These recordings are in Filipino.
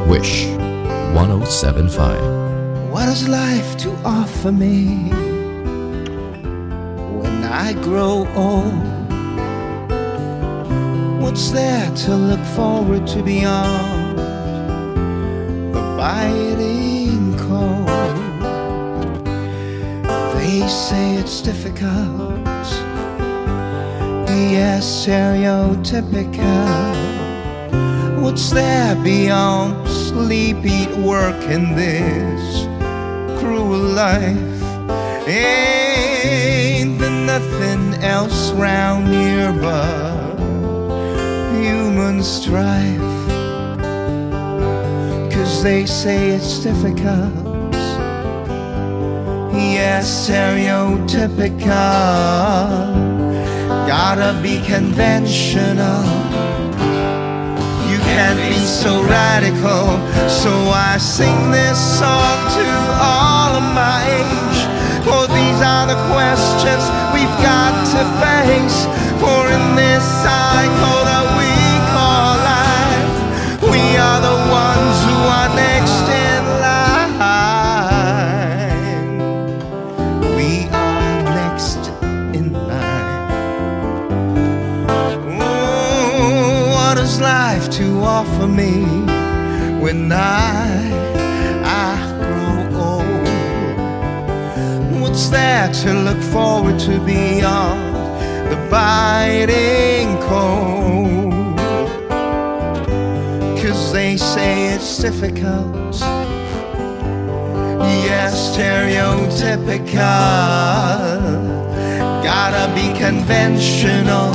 Wish 1075. What has life to offer me when I grow old? What's there to look forward to beyond the biting cold? They say it's difficult, yes, stereotypical. What's there beyond sleep, eat, work in this cruel life? Ain't there nothing else round here but human strife? 'Cause they say it's difficult, yes, stereotypical. Gotta be conventional, can't be so radical. So I sing this song to all of my age, for these are the questions we've got to face. For in this cycle that we call life, we are the ones who are next in line. We are next in line. What is life to offer me when I grow old? What's there to look forward to beyond the biting cold? 'Cause they say it's difficult, yes, stereotypical. Gotta be conventional,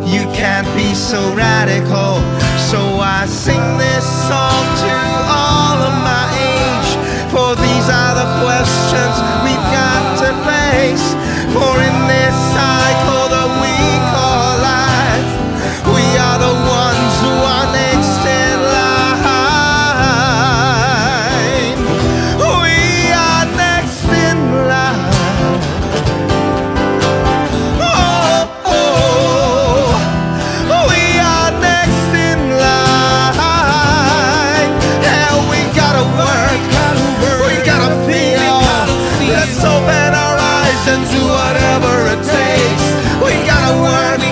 you can't be so radical. So I sing this song to all of my age, for these are the questions we've got to face. For in this cycle that we call life, we are the ones who are next in line. We are next in line. And do whatever it takes. We gotta work,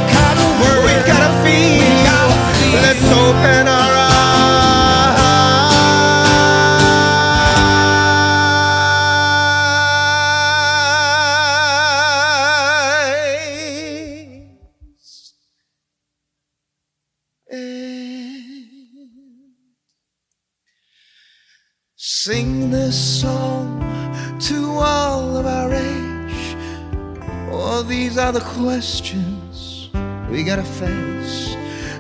we gotta feel. Let's open our eyes. Sing this song to all of our age. Oh, these are the questions we gotta face.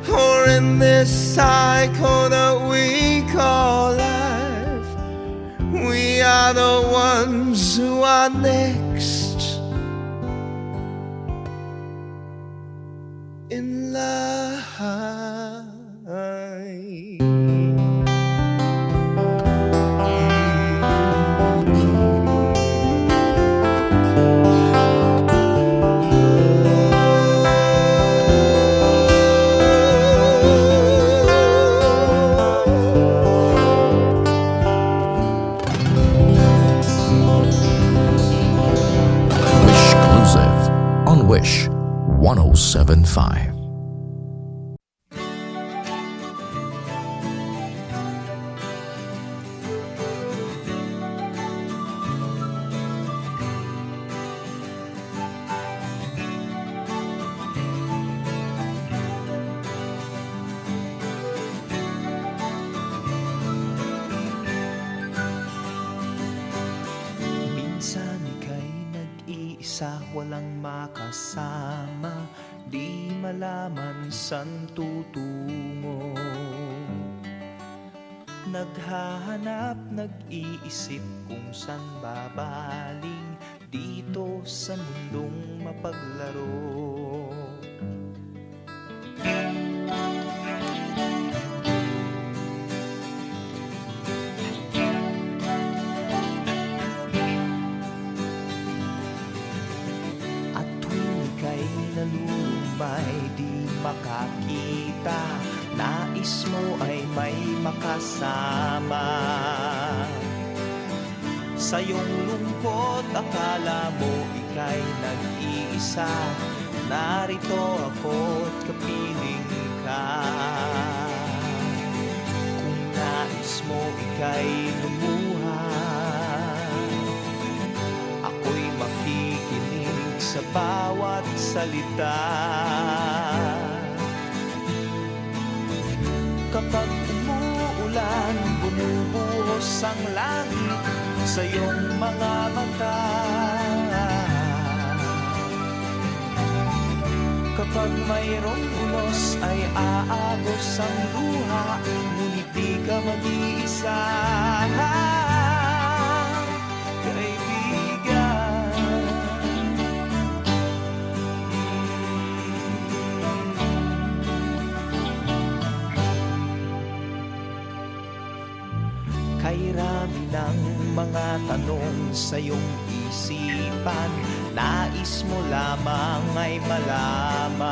For in this cycle that we call life, we are the ones who are next in line. Wish 1075. Minsan ika'y nag-iisa, walang makasama, di malaman saan tutungo. Naghahanap, nag-iisip kung saan babaling dito sa mundong mapaglaro. At tuwing ika'y nalulumay, di makakita nais mo ay may makasama. Sa iyong lungkot, akala mo ika'y nag-iisa. Narito ako't kapiling ka. Kung nais mo ika'y lumuha, ako'y makikinig sa bawat salita. Kapag umuulan, bumubuhos ang langit sa iyong mga mata. Kapag mayroong unos ay aagos ang luha, ngunit di ka mag-iisa. Kay rami ng mga tanong sa iyong isipan, nais mo lamang ay malaman.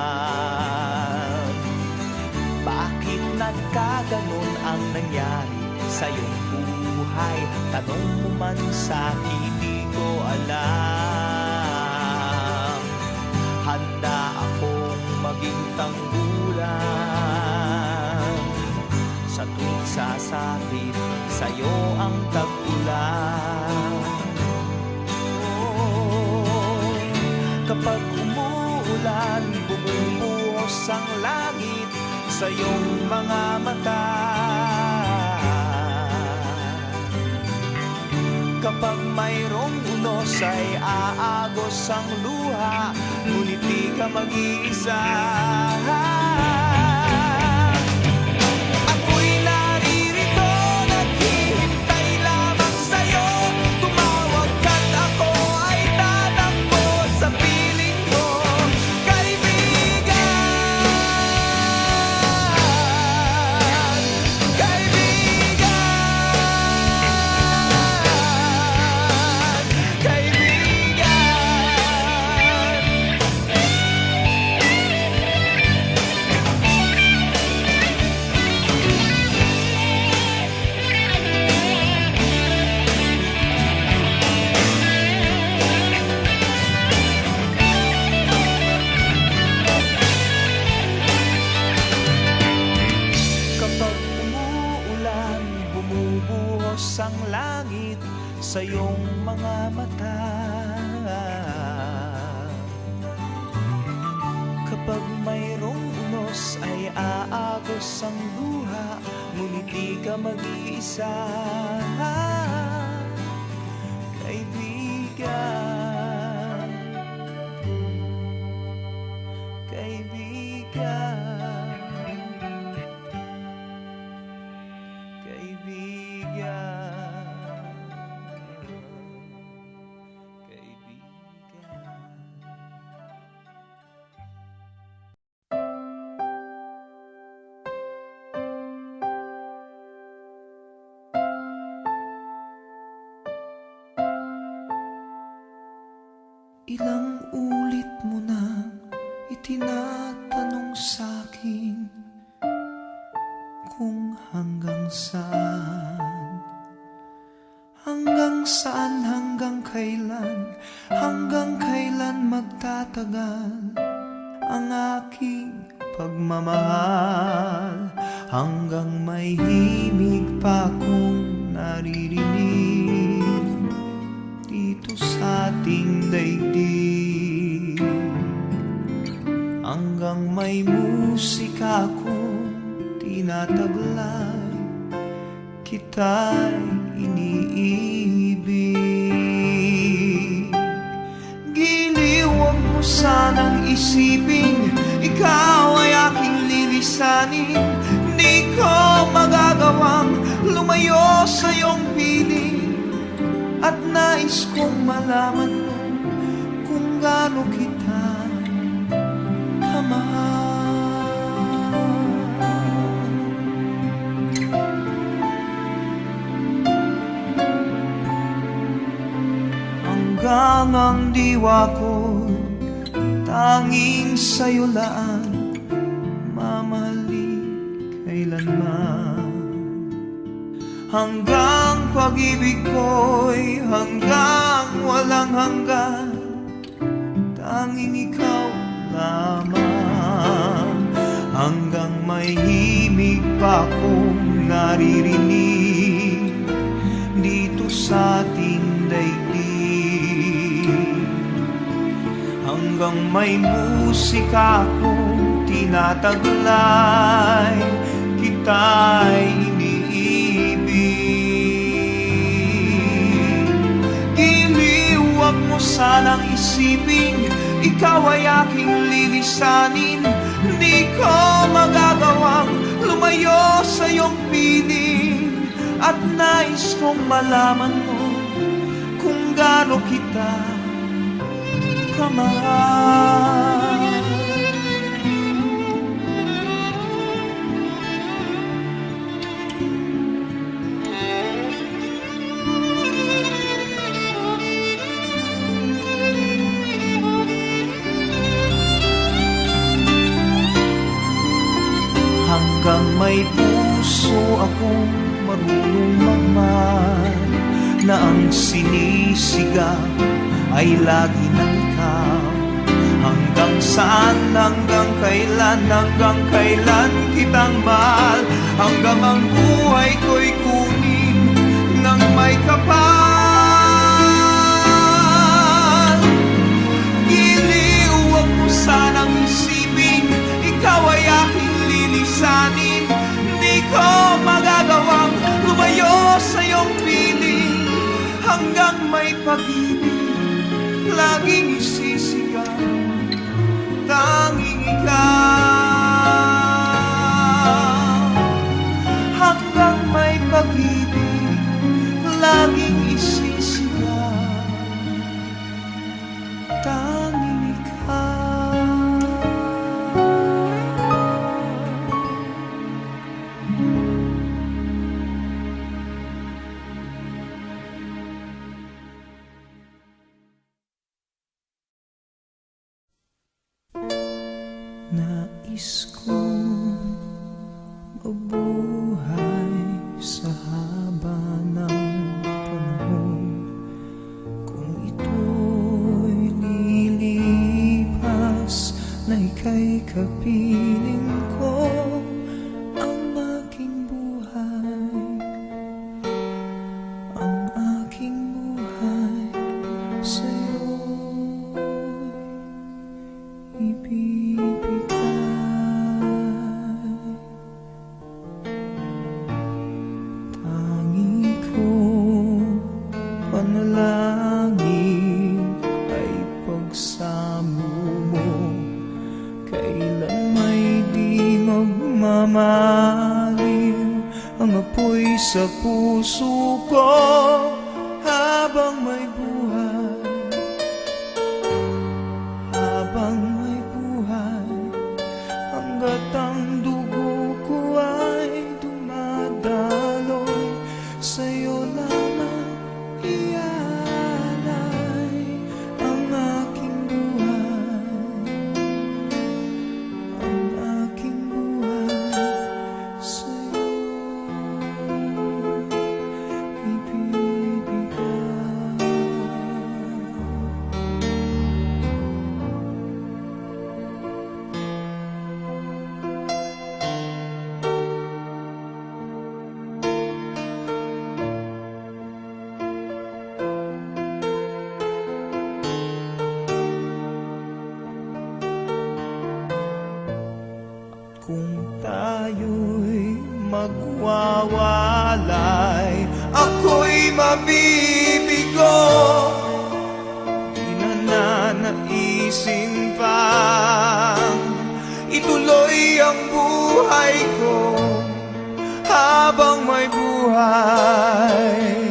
Bakit nagkaganon ang nangyari sa iyong buhay? Tanong mo man sa'kin, di ko alam. Handa akong maging tanggulan sa tuwing sasapit sa'yo ang tag-ulan. Oh, kapag umuulan, bumubuhos ang langit sa iyong mga mata. Kapag mayroong unos ay aagos ang luha, ngunit di ka mag-iisa. Ang langit sa iyong mga mata. Kapag mayroong unos ay aagos ang luha, ngunit di ka mag-iisa. Kaibigan, kaibigan, kaibigan. Ilang ulit mo na itinatanong sa'kin kung hanggang saan, hanggang kailan magtatagal ang aking pagmamahal, hanggang may himig pa akong naririnig dito sa ating daigdig, hanggang may musika akong tinataglay, kita'y iniibig. Giliw, huwag mo sanang isipin ikaw ay aking lilisanin. Di ko magagawang lumayo sa iyong piling, at nais kong malaman mo kung gaano kita kamahal. Hanggang ang diwa ko tanging sa'yo lang mamahalin, kailanman. Hanggang pag-ibig ko'y hanggang walang hanggan, tanging ikaw lamang. Hanggang may himig pa akong naririnig dito sa ating daigdig. Hanggang may musika akong tinataglay, kita'y iniibig. Giliw, wag mo sanang isipin, ikaw ay aking lilisanin. Di ko magagawang lumayo sa iyong piling, at nais kong malaman mo kung gaano kita kamahal. Hanggang may puso akong marunong magmahal, na ang sinisigaw ay lagi ng ikaw. Hanggang saan, hanggang kailan kitang mahal, hanggang ang buhay ko'y kunin ng may kapal. Giliw, wag mo sanang isipin, ikaw ay aking lilisanin. Di ko magagawang lumayo sa iyong piling, hanggang may pag-ibig laging isisigaw, tanging ikaw. Hanggang may pag-ibig laging isisigaw, tanging ikaw. Nais kong mabuhay sa haba ng panahon, kung ito'y lilipas na ika'y kapiling ko. Ang aking buhay, ang aking buhay sa'yo ibibigay. Tangi kong panalangin ay pagsamo mo, kailan may di magmamaliw ang apoy sa puso ko. Habang may buhay, habang may buhay, hanggat ang dugo ko ay dumadaloy, sa'yo lamang ialay ang aking buhay, ang aking buhay sa'yo ibibigay. Kung tayo'y magwawalay, ako'y mabibigo. Di na nanaisin pang ituloy ang buhay ko. Habang may buhay,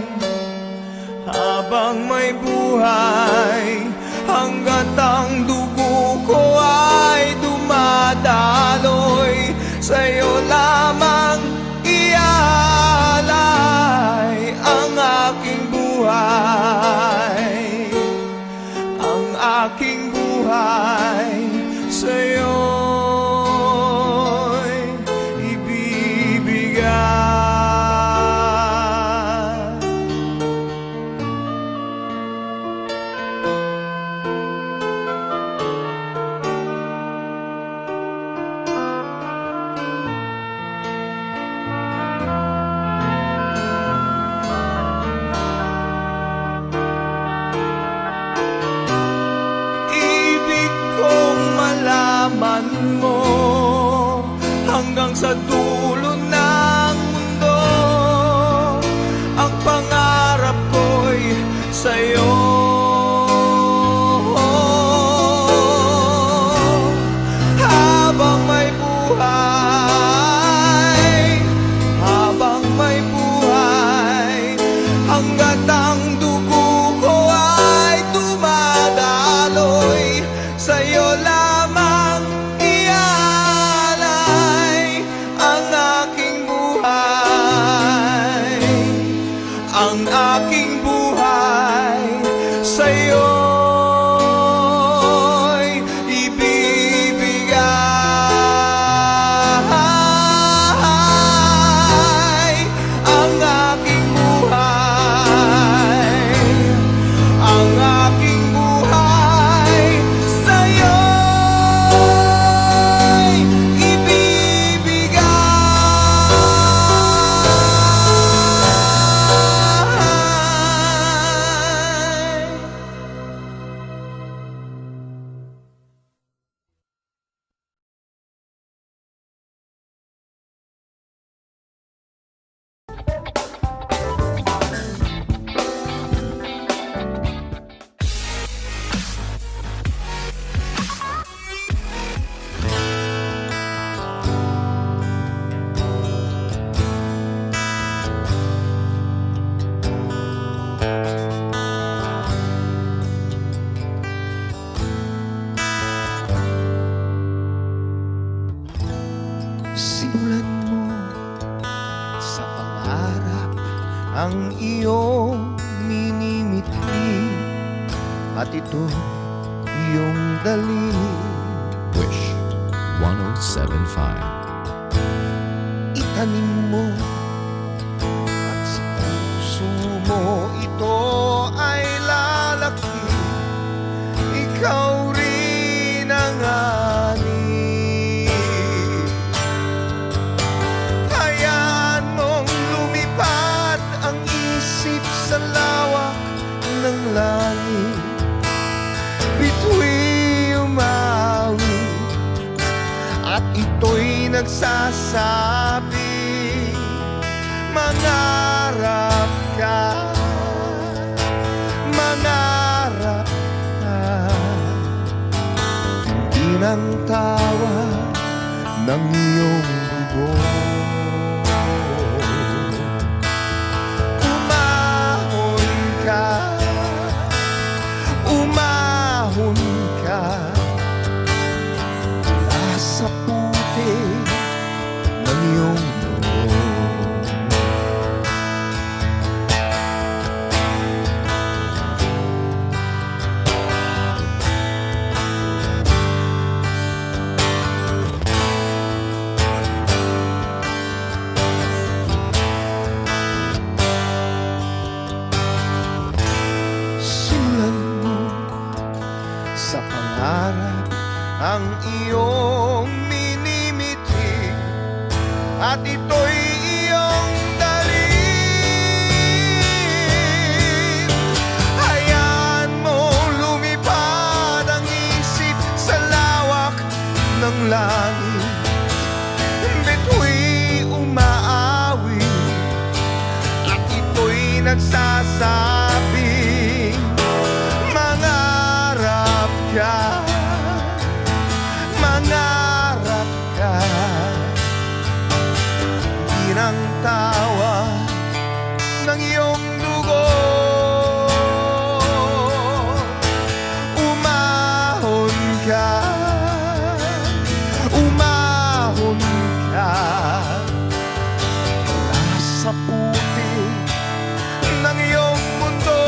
habang may buhay, hanggat ang dugo ko ay dumadaloy, sa'yo lamang ialay ang aking buhay, ang aking buhay sa'yo'y ibibigay. nilalaman mo hanggang sa dulo ng mundo. Ang pangarap ko'y sa'yo. Habang may buhay, habang may buhay, hanggat ang dugo ko ay dumadaloy, sa'yo lamang ialay ang aking buhay, ang aking buhay sa'yo'y ibibigay. Ang aking buhay, ang aking buhay sa'yo'y ibibigay. Simulan mo sa pangarap ang iyong minimithi, at ito iyong dalhin. Wish 1075. Itanim mo at sa puso mo ito ay lalaki. Ikaw rin ang ani. Hayaan mong lumipad ang isip sa lawak ng langit. Bituin umawi at ito'y nagsasabi, mangarap ka, mangarap ka. Hindi ng tawa ng iyong dugo. Umahon ka, umahon ka, mula sa puti ng iyong dugo. Simulan mo sa pangarap ang iyong minimithi, at ito'y iyong dalhin. Hayaan mo lumipad ang isip sa lawak ng langit. Bituin umaawi at ito'y nagsasabi, mangarap ka, mangarap ka. Di ng tawa ng iyong dugo. Umahon ka, umahon ka, mula sa puti ng iyong mundo.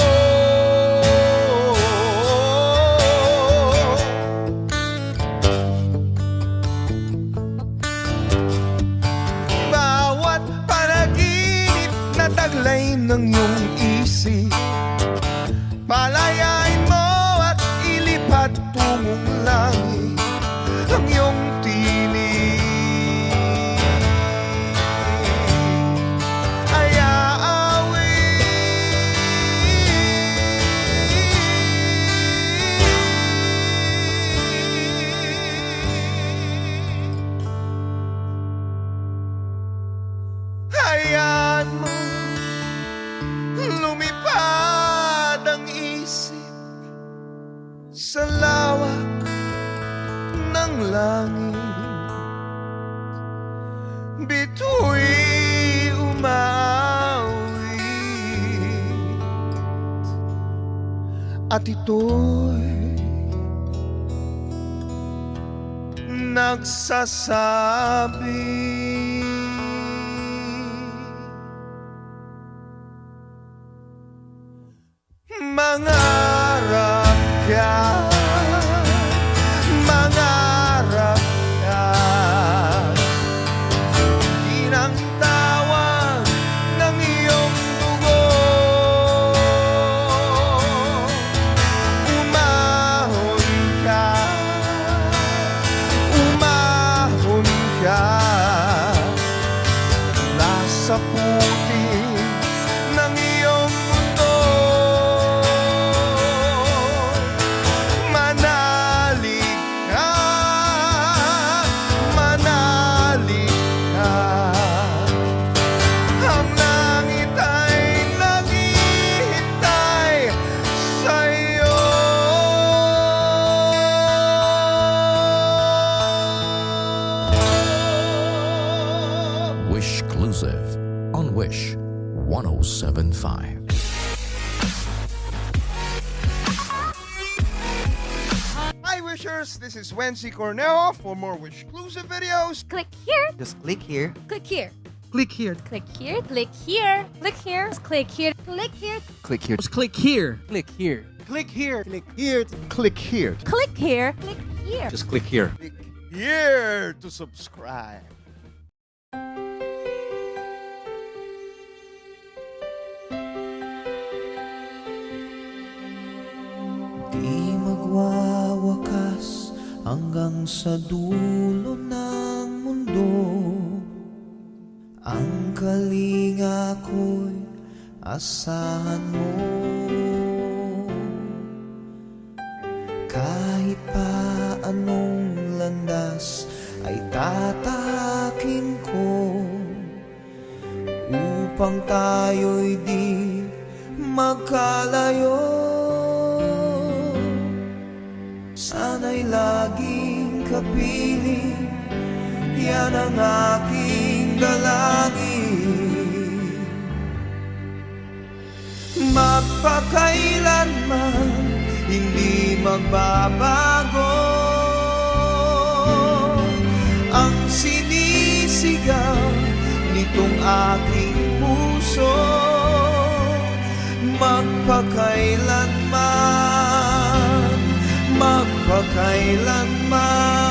Bawat panaginip na taglay ng iyong isip, palayain mo at ilipat tungong langit ang iyong tila. langit, bitu'y umawit, at ito'y nagsasabi, mangarap ka, mangarap ka, inang tawag ng iyong dugo. Umahon ka, umahon ka, nasa putik ng iyong mundo. Manalig ka, manalig ka, ang langit ay naghihintay sa'yo. Wishclusive on Wish 1075. Hi Wishers, this is Wency Corneo. For more Wishclusive videos, Click here, Just click here. click here, Click here. click here, click here, click here, click here, click here, Click here. Just click here. Click here. Click here. Click here. Click here. click here, click here. Just click here. click here to subscribe. Di magwawakas hanggang sa dulo ng mundo. Ang kalinga ko'y asahan mo. Kahit pa anong landas ay tatahakin ko, upang tayo'y di magkalayo. Sana'y laging kapiling, yan ang aking dalangin. Magpakailanman hindi magbabago ang sinisigaw nitong aking puso. Magpakailanman, magpakailanman.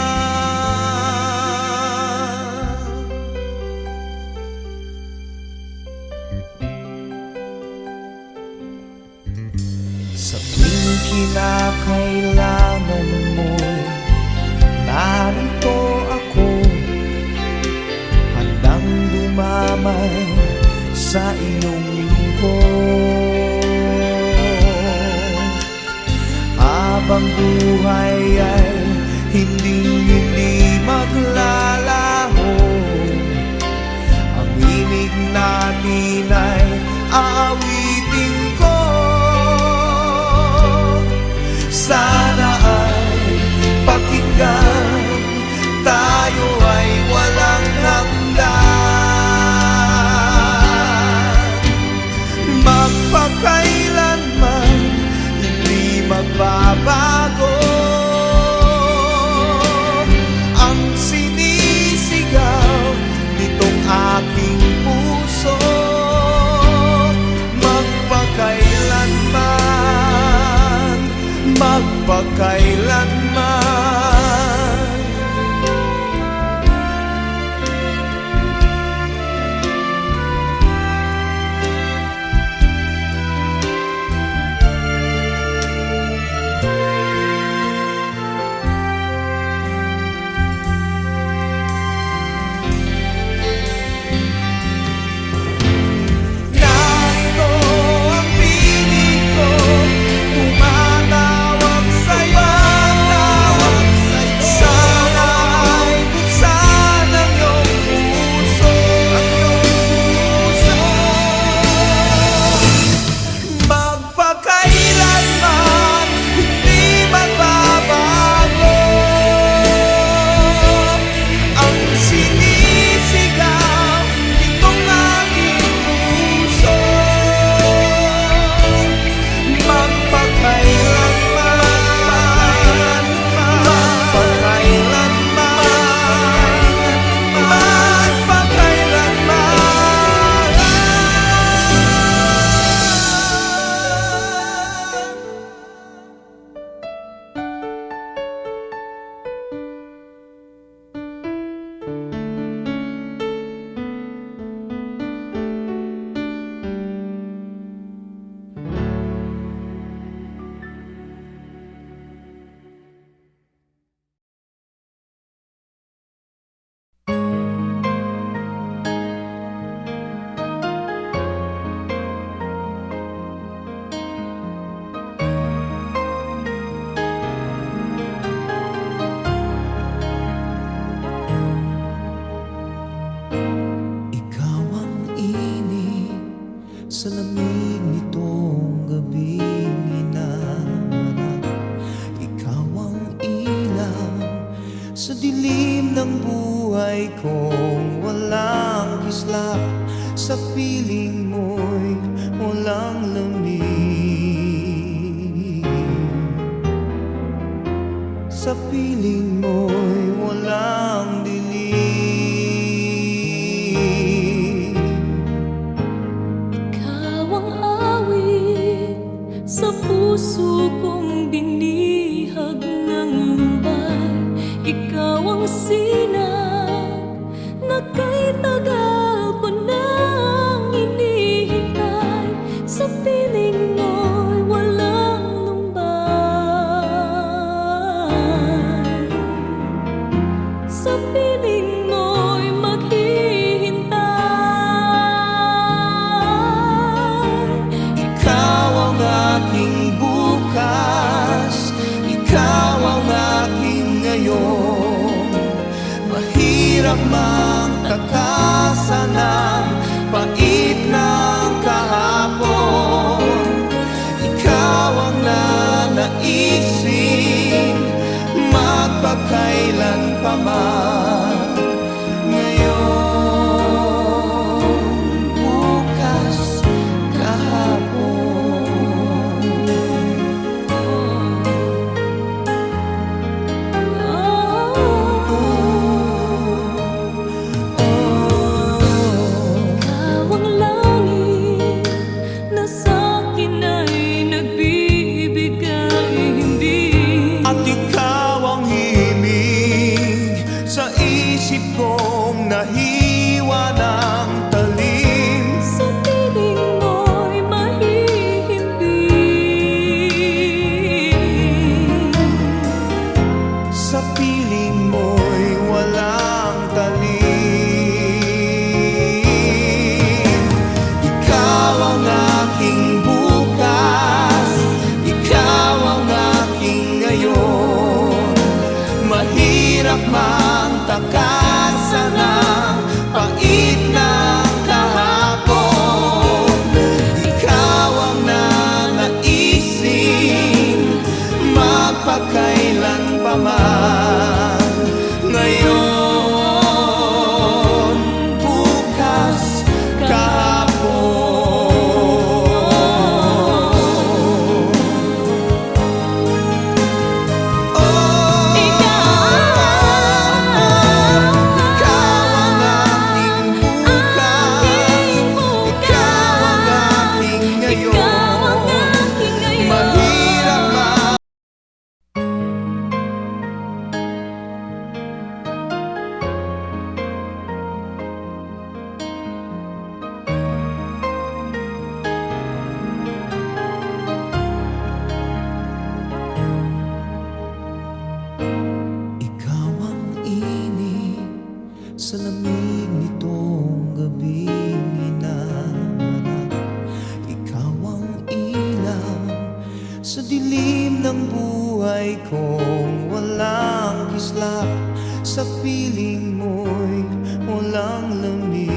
Sa tuwing kinakailangan mo'y narito ako, handang dumamay sa iyong lingkod. Habang buhay ay hindi maglalaho, ang imig natin ay aawitin ko. Sana ay pakinggan, tayo ay walang hanggan. sa dilim ng buhay kong walang kislap, sa piling mo'y walang lamig, sa piling mo'y walang dilim. Ikaw ang awit sa puso kong binihag ng lumbay. Ikaw ang sinag na kay tagal ko nang hinihintay. Sa piling mo'y walang lumbay, sa piling mo'y maghihintay. Ikaw ang aking bukas, ikaw ang aking ngayon. Mahirap mang takasan ang pait ng kahapon. Ikaw ang nanaisin magpakailan pa man. Ngayon, bukas, kahapon. Ikaw ang langit na sa'kin ay nagbibigay himbing. At ikaw ang himig sa isip kong nahiwa ng talim. Sa piling mo'y mahihimbing, Sa piling mo'y walang talim. Ikaw ang aking bukas, ikaw ang aking ngayon. Mahirap mang takasan ang pait ng kahapon. Ikaw ang nanaisin magpakailan pa man. Ngayon, bukas, kahapon. Oh, ikaw ang aking bukas, ikaw ang aking ngayon. Mahirap mang ikaw ang init sa lamig nitong gabing hinaharap. Ikaw ang ilaw sa dilim ng buhay kong walang kislap, sa piling mo'y walang lamig,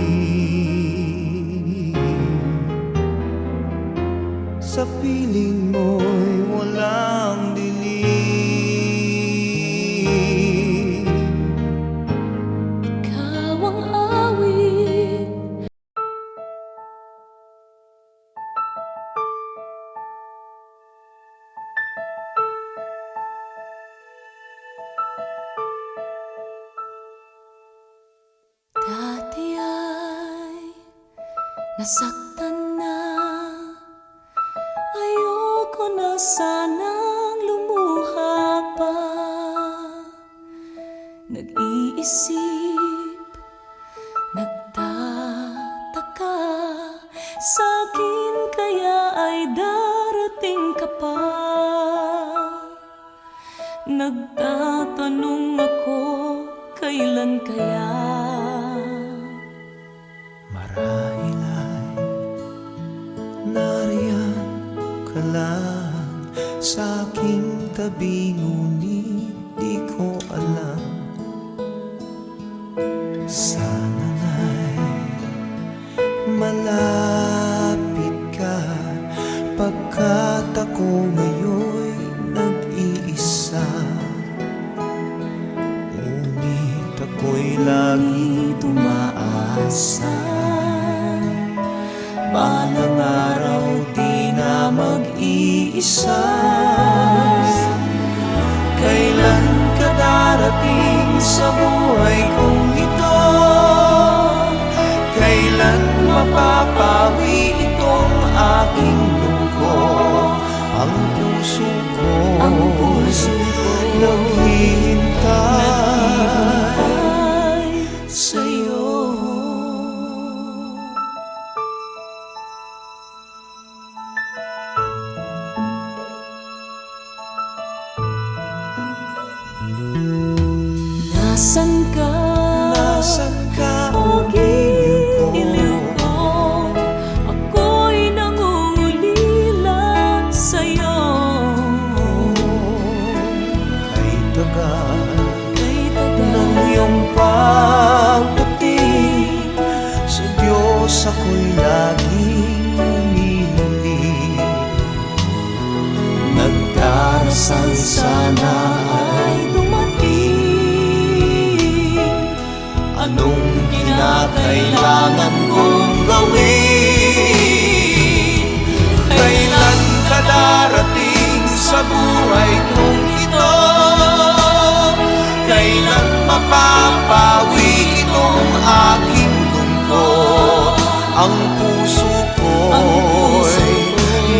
sa piling mo'y walang dilim. ikaw ang awit. Dati ay nasaktan na, ayoko na sanang lumuha pa. Nag-iisip, nagtataka, sa'kin kaya ay darating ka pa. Nagtatanong ako, kailan kaya? Marahil ay nariyan ka lang sa aking tabi, ngunit di ko alam. Sana nga'y malapit ka, pagkat ako ngayon'y nag-iisa. ako'y lagi tumaasa. Balang araw di na mag-iisa. Kailan ka darating sa buhay kong ito? Kailan mapapawi itong aking lungkot? Ang puso ko naghihintay sa'yo. Nasaan ka? Nasaan ka, O o iliw iliw ko? ko? Ako'y nangungulila sa'yo. Kay tagal Kay ng tagal iyong pagdating, sa Diyos ako'y laging humihiling. Nagdarasal sana ay dumating. Anong kinakailangan kong gawin? Kailan ka darating sa buhay kong ito? Kailan mapapawi itong aking lungkot? Ang puso ko'y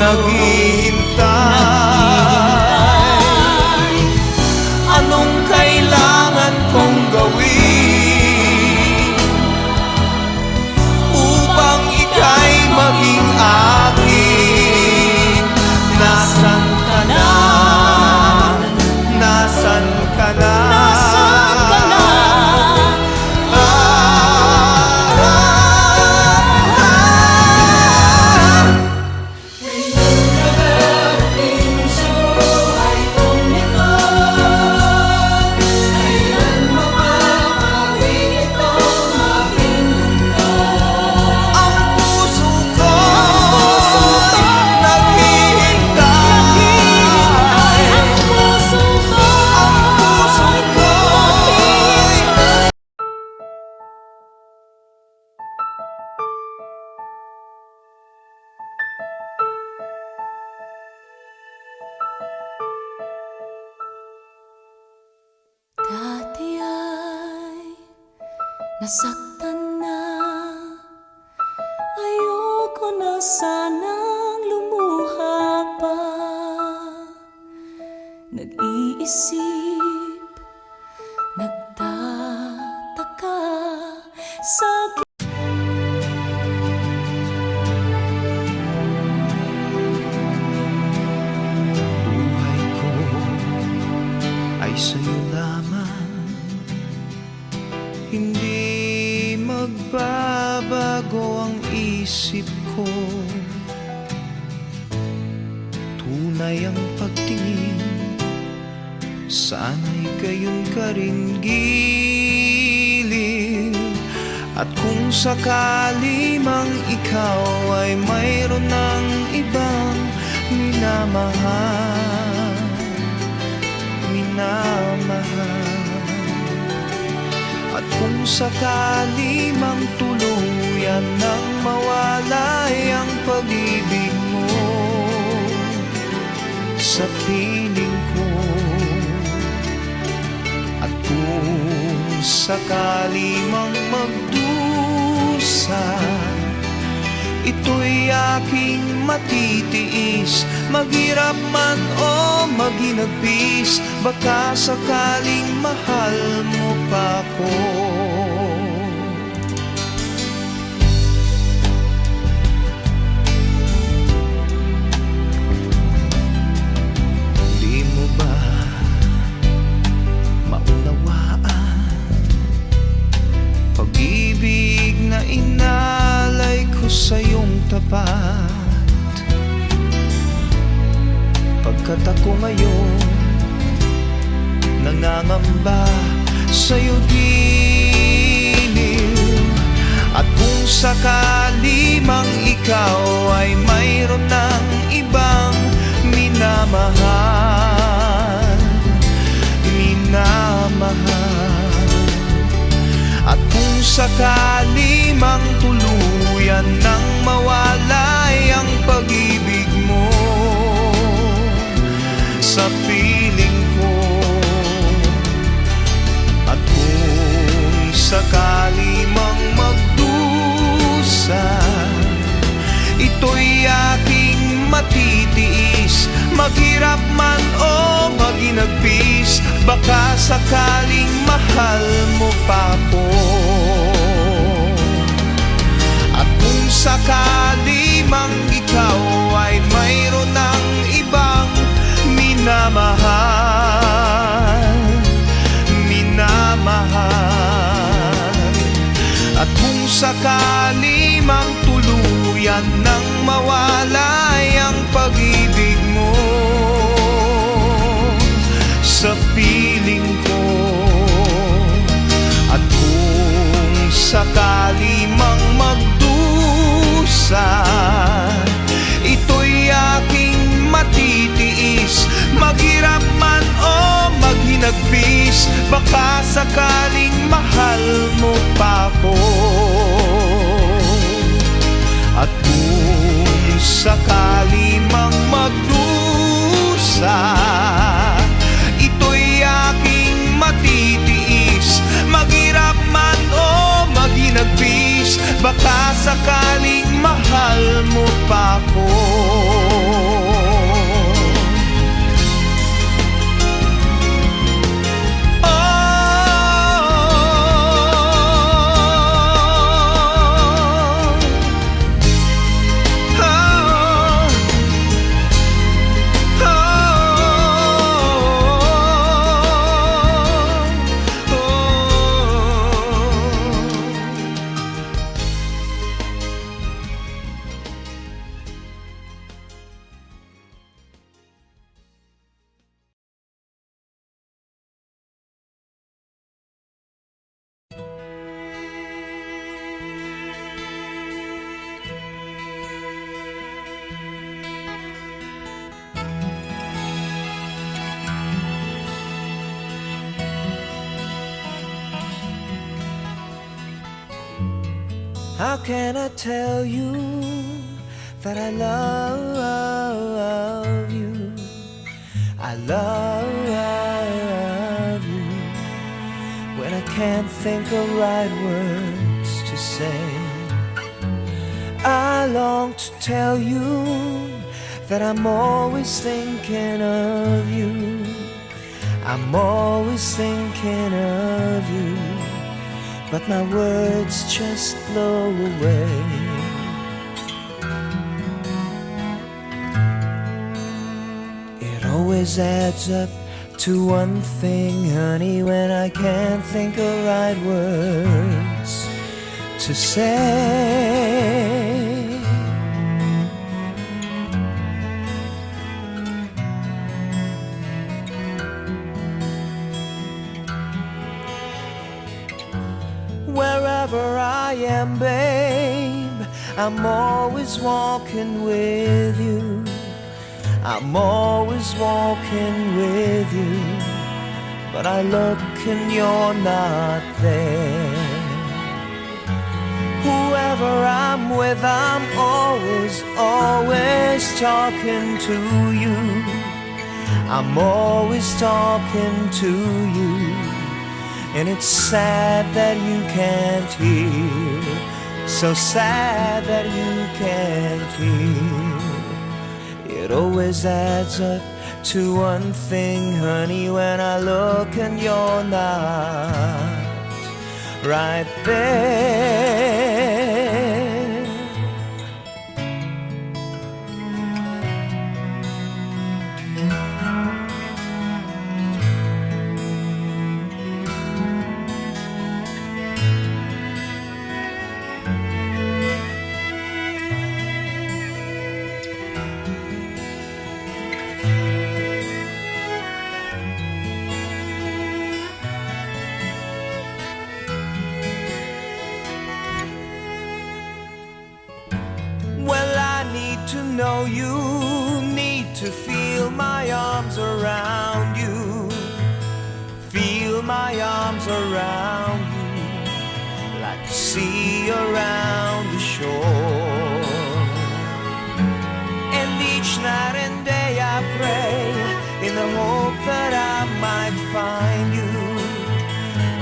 naghihintay. Anong kailangan kong gawin upang ika'y maging akin? Nasaan ka na? Nasaan ka na? Nasaan ka na? Ang puso ko'y naghihintay. Ang puso ko dati ay nasaktan na. Ayoko na sanang lumuha pa. Nag-iisip, nagtataka sa Buhay ko ay sa'yo lamang. Hindi magbabago ang isip ko. Tunay ang pagtingin, sana'y gayon ka rin giliw. At kung sakali mang ikaw ay mayroon ng ibang minamahal, at kung sakali mang tuluyan nang mawalay ang pag-ibig mo sa piling ko, at kung sakali mang magdusa, ito'y aking matitiis. Maghirap man o maginagpis, baka sakaling mahal mo pa ko. Di mo ba maunawaan pag-ibig na inalay ko sa iyong tapat? Pagkat ako ngayon nangangamba sa'yo giliw. At kung sakali mang ikaw ay mayroon ng ibang minamahal, sakali mang tuluyan nang mawalay ang pag-ibig mo sa piling ko, at kung sakali mang magdusa, ito'y aking matitiis, maghirap man o maginagpis, baka sakaling mahal mo pa ako. At kung sakali mang ikaw ay mayroon ng ibang minamahal, at kung sakali mang tuluyan nang mawalay ang pag-ibig mo sa piling ko, at kung sakali mang magdusa, ito'y aking matitiis, maghirap man o maghinagpis, baka sakaling mahal mo pa ako. At kung sakali mang magdusa, ito'y aking matitiis, maghirap man o maghinagpis, baka sakaling mahal mo pa ako. How can I tell you that I love you? I love you when I can't think of right words to say. I long to tell you that I'm always thinking of you. I'm always thinking of you, but my words just blow away. It always adds up to one thing, honey, when I can't think of right words to say. Wherever I am, babe, I'm always walking with you. I'm always walking with you, but I look and you're not there. Whoever I'm with, I'm always, always talking to you. I'm always talking to you. And it's sad that you can't hear, so sad that you can't hear. It always adds up to one thing, honey, when I look and you're not right there. To know you, need to feel my arms around you, feel my arms around you, like the sea around the shore. And each night and day I pray in the hope that I might find you,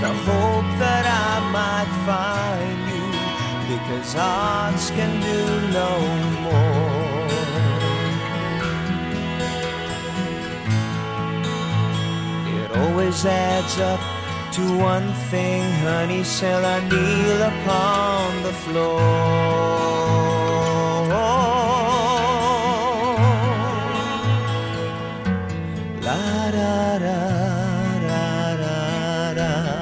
the hope that I might find you, because hearts can do no more. It always adds up to one thing, honey, till I kneel upon the floor. La da da da da da.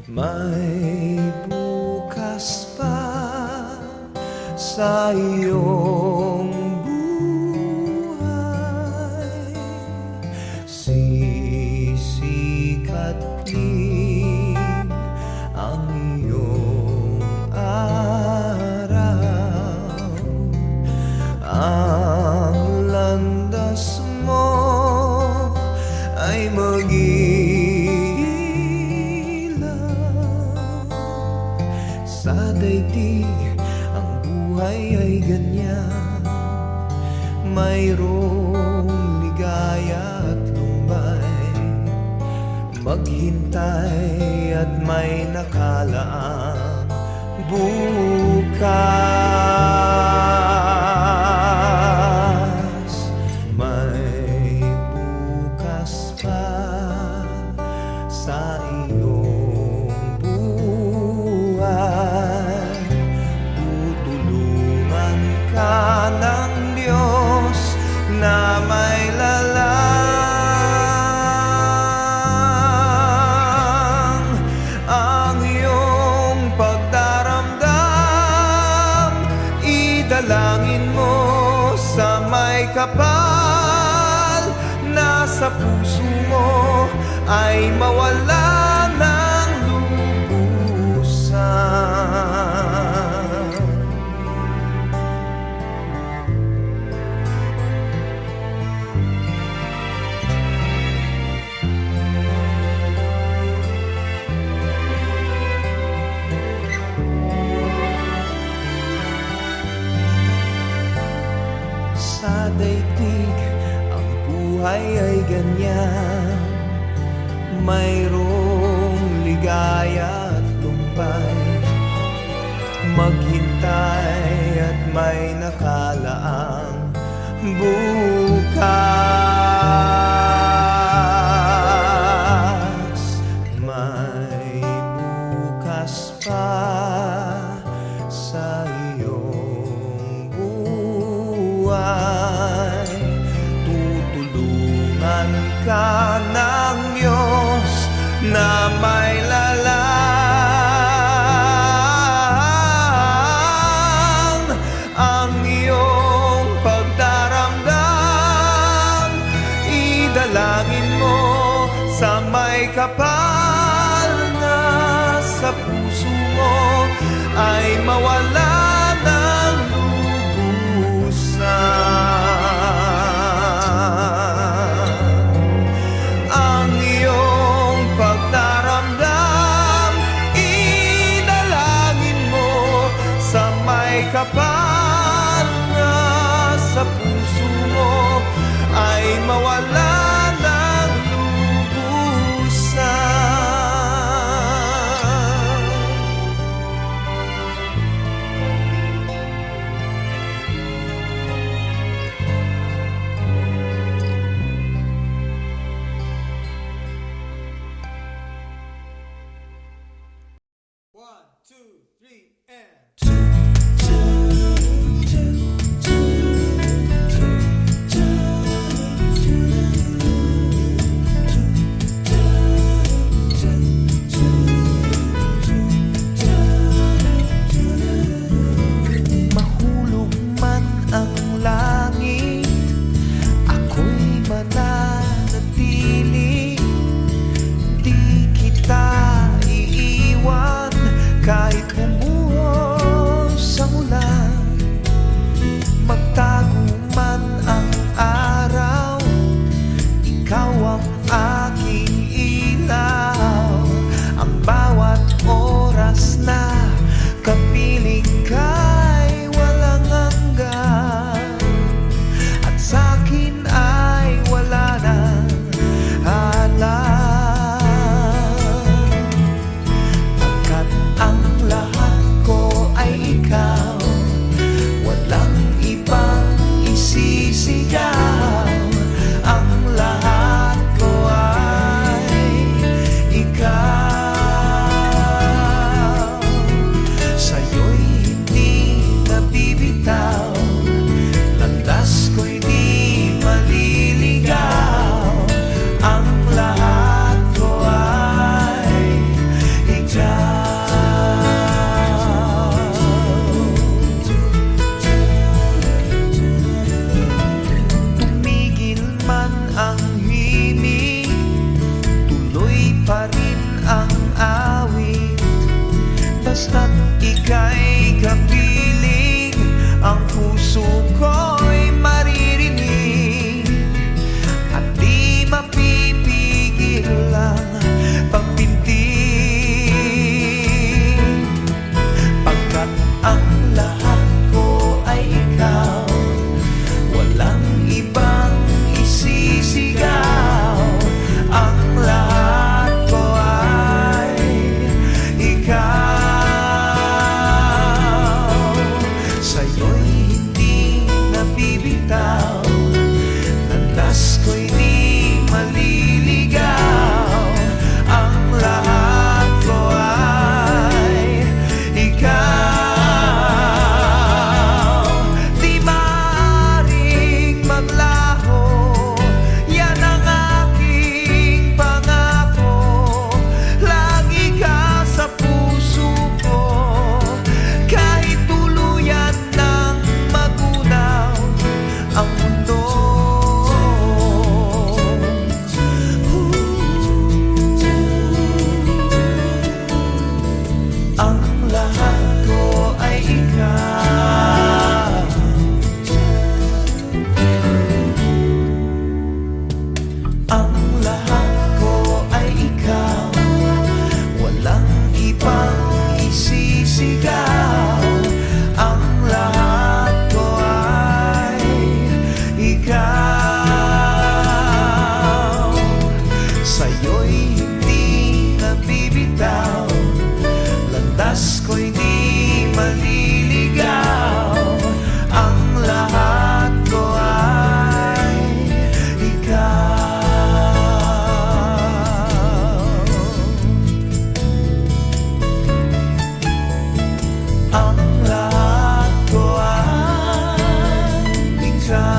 May bukas pa sa iyong buhay, sisikat din ang iyong araw. Ang landas mo ay sa daigdig. Ang buhay ay ganyan, mayroong ligaya at lumbay. Maghintay at may nakalaang bukas. May bukas pa sa iyong buhay. Tutulungan ka ng Diyos na may lalang. Ang iyong pagdaramdam, idalangin mo sa may kapal. Nasa puso mo ay mawala ng lubusan. Sa daigdig, ang buhay ay ganyan, mayroong ligaya at lumbay. Maghintay at may nakalaang bukas. May bukas pa sa iyong buhay. Tutulungan ka ng Diyos na may lalang. Ang iyong pagdaramdam, idalangin mo sa may kapal. Na sa puso mo ay mawala ng lubusan. Ang iyong pagdaramdam, idalangin mo sa may kapal. Na sa puso mo ay mawala ng lubusan. Mahulog man ang langit, ako'y mananatili. Di kita iiwan kahit bumuhos ang ulan. Magtago man ang araw, ikaw ang aking ilaw. Ang bawat oras na kapiling ka'y walang hanggan, at sa'kin ay wala nang halang. Pagkat ang lahat ko ay ikaw, walang ibang isisigaw. Ang lahat ko ay ikaw. basta't ika'y kapiling, ang puso ko'y maririnig at di mapipigil ang pagpintig, pagkat ang lahat ko ay ikaw, walang ibang isisigaw. Ang lahat ko ay ikaw, sa'yo'y hindi nabibitaw, landas ko'y di maliligaw. Ang lahat ko ay ikaw, di maaaring maglaho, yan ang aking pangako. Lagi ka sa puso ko, kahit tuluyan ng magunaw ang mundo. Ang lahat ko ay ikaw, ang lahat ko ay ikaw, walang ibang isisigaw. Ang lahat ko ay ikaw, sa'yo'y hindi nabibitaw, landas ko'y di maliligaw. Ang lahat ko ay ikaw, ang lahat ko ay ikaw.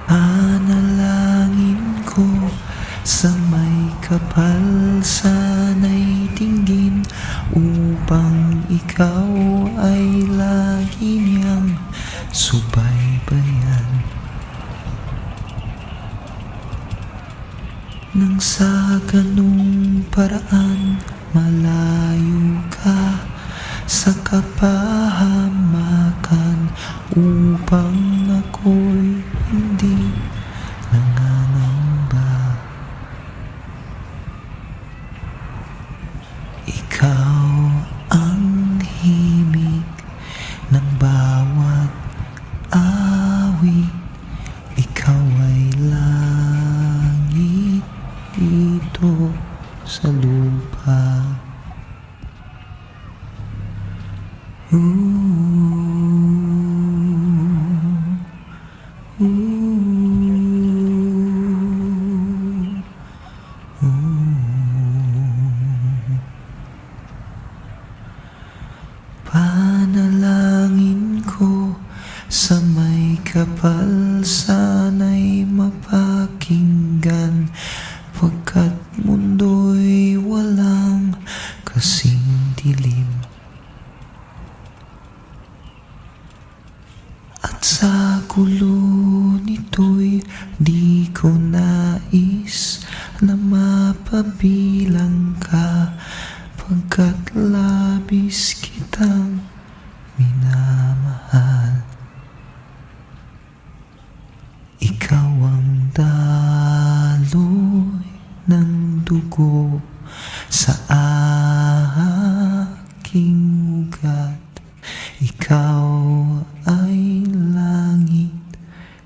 Panalangin ko sa may kapal, sana'y tingin upang ikaw ay lagi niyang subaybayan. Nang sa ganung paraan malayo ka sa kapahamakan, upang ako'y hindi nangangamba. Ikaw ang himig ng bawat awit, ikaw ay langit dito sa lupa. Panalangin ko sa may kapal, sana'y mapakinggan, pagkat mundo'y walang kasing dilim. At sa gulo nito'y di ko nais na mapabilang ka, pagkat labis kitang minamahal. Ikaw ang daloy ng dugo sa aking ugat. Ikaw ay langit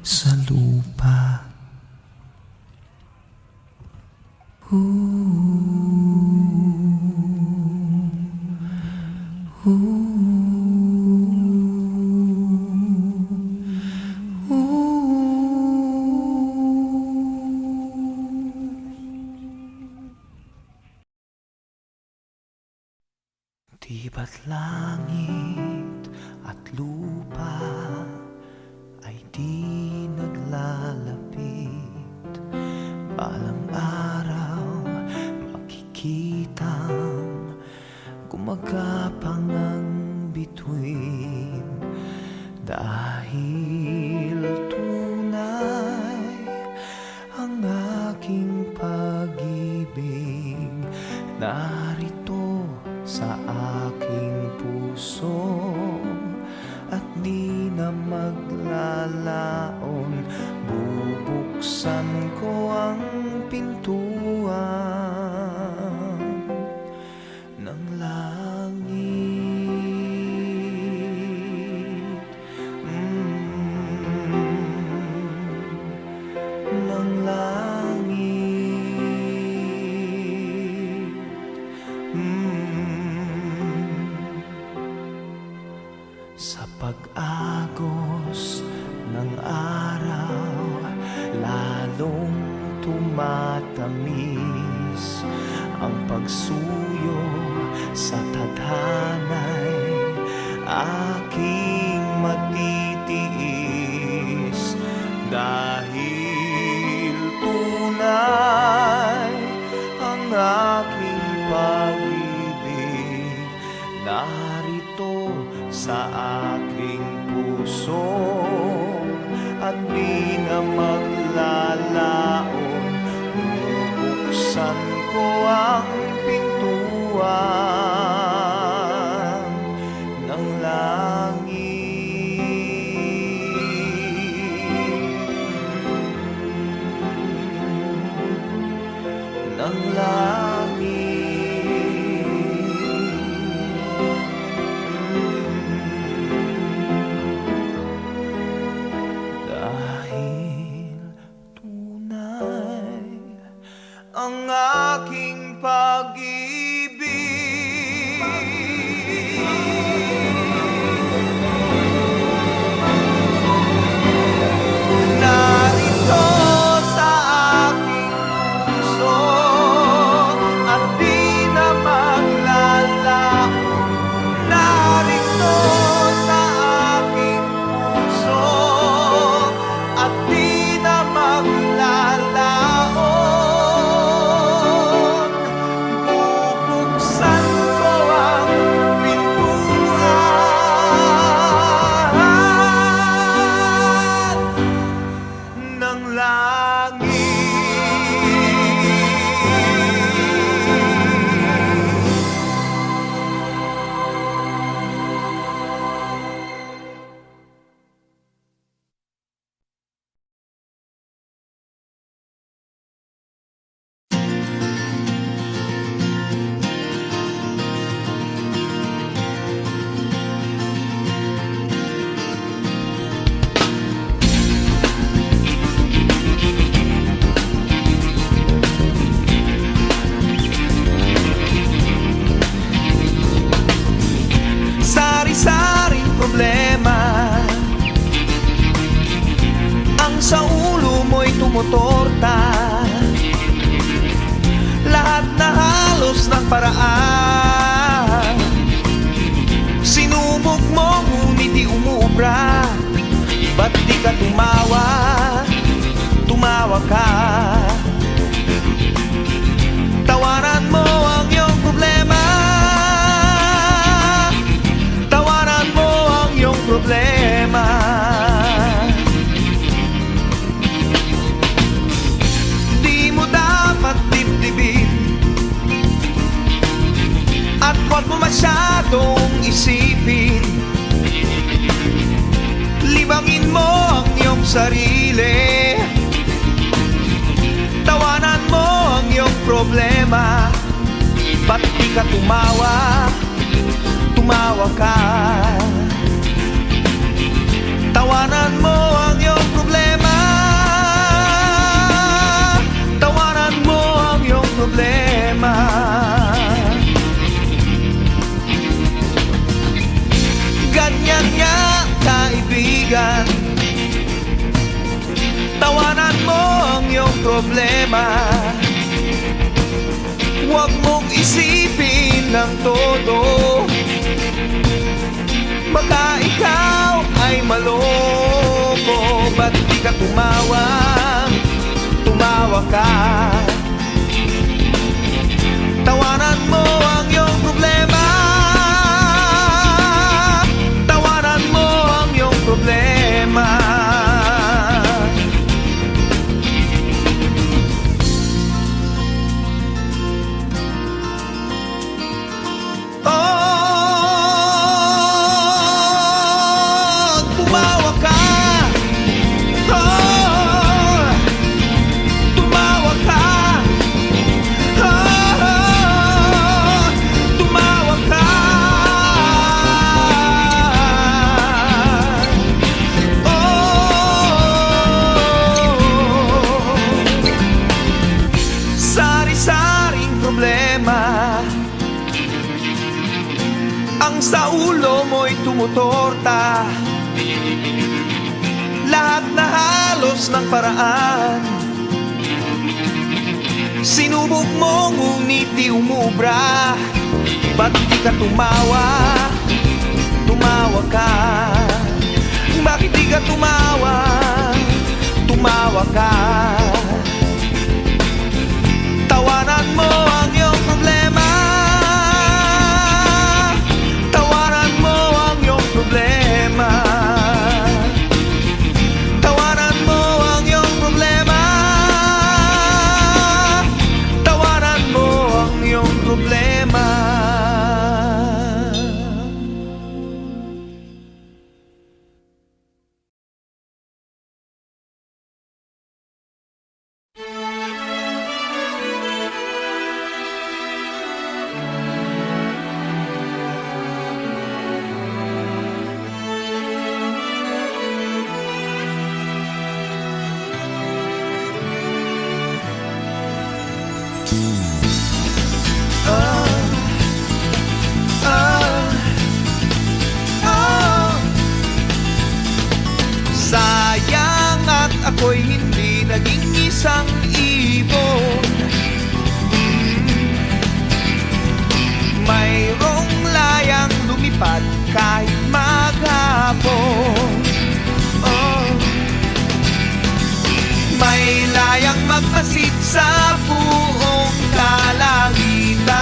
sa lupa. Di ba't langit at lupa ay di naglalapit? Balang araw makikitang gumagapang ang bituin. Dahil tunay ang aking pag-ibig, narito sa aking puso at di na maglalaon. Bubuksan ko ang pintuan ng langit, ng langit. Sa pag-agos ng araw, lalong tumatamis ang pagsuyo sa tadhana'y aking matitiis. Dahil tunay ang aking pag-ibig, narito sa aking puso at di na maglalaon. Bubuksan ko ang pintuan ng langit, ng langit. Dahil tunay ang aking pag-ibig, narito sa aking puso at di na maglalaon. Narito sa aking puso at di na maglalaon. Bubuksan ko ang pintuan ng langit. Sari-saring problema ang sa ulo mo'y tumutorta. Lahat na halos ng paraan sinubok mo, ngunit di umubra. Ba't di ka tumawa? Tumawa ka. Tawanan mo ang iyong problema. Tawanan mo ang iyong problema. Di mo dapat dibdibin at huwag mo masyadong isipin. Libangin mo ang iyong sarili. Tawanan mo ang iyong problema. Ba't di ka tumawa? tumawa ka. Tawanan mo ang iyong problema. Tawanan mo ang iyong problema. Ganyan nga, kaibigan. Tawanan mo ang iyong problema. Huwag mong isipin ng todo, baka ikaw ay maloko. Ba't di ka tumawa? Tumawa ka. Tawanan mo ang iyong problema. Tawanan mo ang iyong problema. Ang sa ulo mo'y tumutorta, lahat na halos ng paraan. Sinubok mo ngunit di umubra. Ba't di ka tumawa? Tumawa ka. Bakit di ka tumawa? Tumawa ka. Tawanan mo ang iyong problema. Tawanan mo ang iyong problema. Tawanan mo ang iyong problema. Tawanan mo ang iyong problema. Sayang at ako'y hindi naging isang ibon. Mayroong layang lumipad kahit maghapon. May layang magmasid sa buong kalangitan.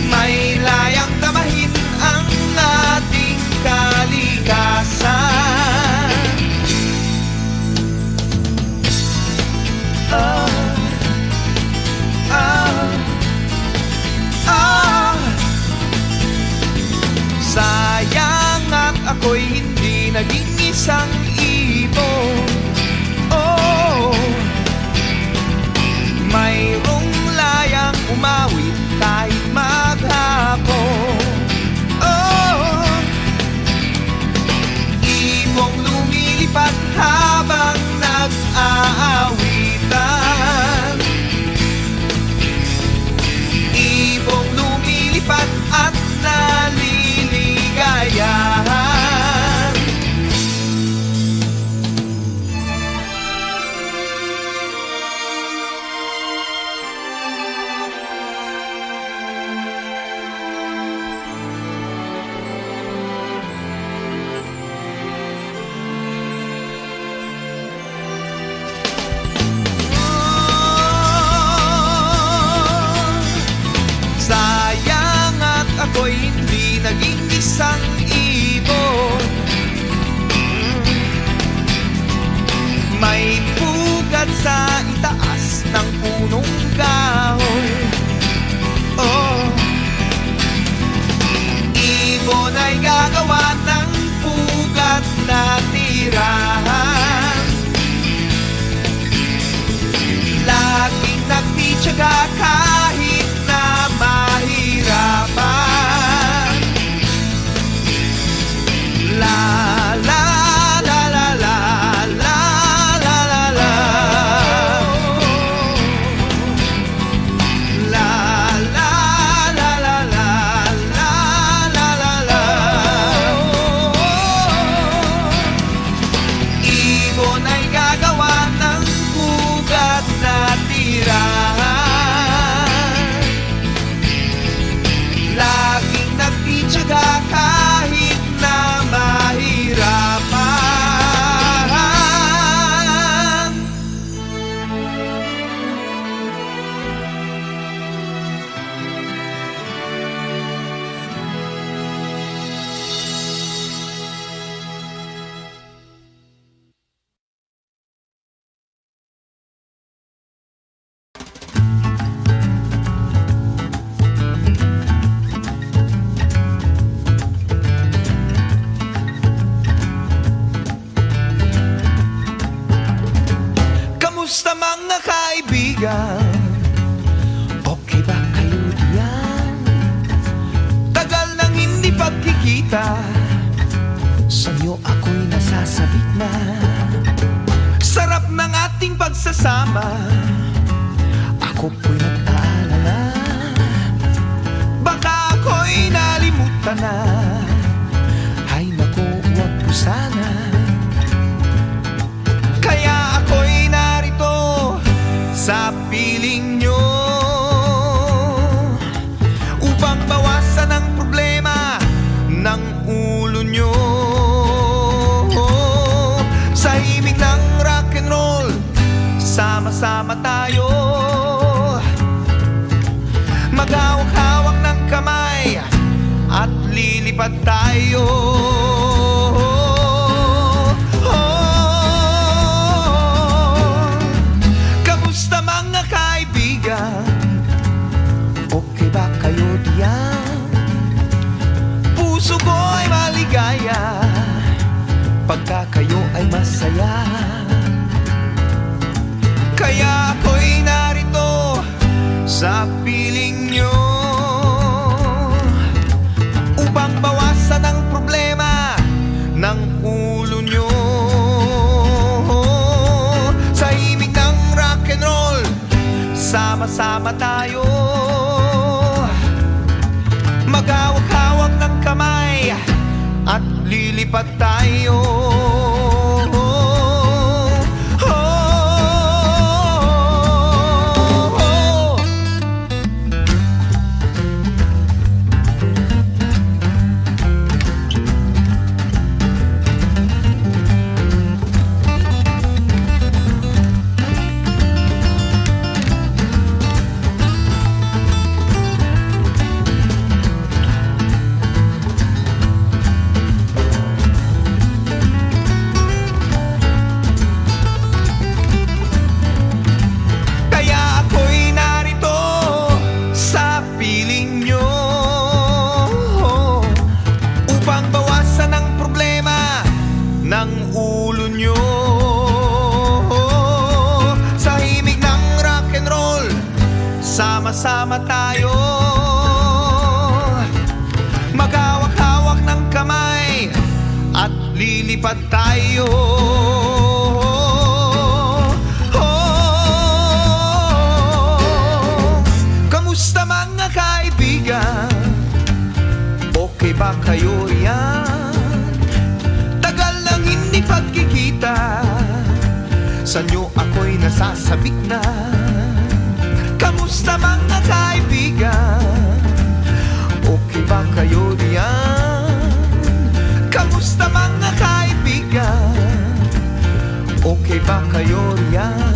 May layang tamahin ang ating kalikasan. Sayang at ako'y hindi naging isang ibon. Mayroong layang umawit kahit maghapon. Ibong lumilipad habang nag-aawitan. Ibong lumilipad at naliligayahan. kasama, ako po'y nag-aalala. Baka ako'y nalimutan na. Ay naku, wag po sana. Kaya ako'y narito sa piling nyo, upang bawasan ang problema ng ulo nyo. Sa himig ng rock and roll, sama-sama tayo, maghawak-hawak ng kamay at lilipad tayo. Kamusta mga kaibigan? Okay ba kayo diyan? Puso ko'y maligaya pagka kayo ay masaya. Kaya ako'y narito sa piling nyo, upang bawasan ang problema ng ulo nyo. Sa himig ng rock and roll, sama-sama tayo, maghawak-hawak ng kamay at lilipad tayo. Ng ulo nyo, sa himig ng rock and roll, sama-sama tayo, maghawak-hawak ng kamay at lilipad tayo. Kamusta mga kaibigan? Okay ba kayo riyan? Hindi pagkikita, sa nyo ako'y nasasabik na. Kamusta mga kaibigan? Okay ba kayo diyan? Kamusta mga kaibigan? Okay ba kayo riyan?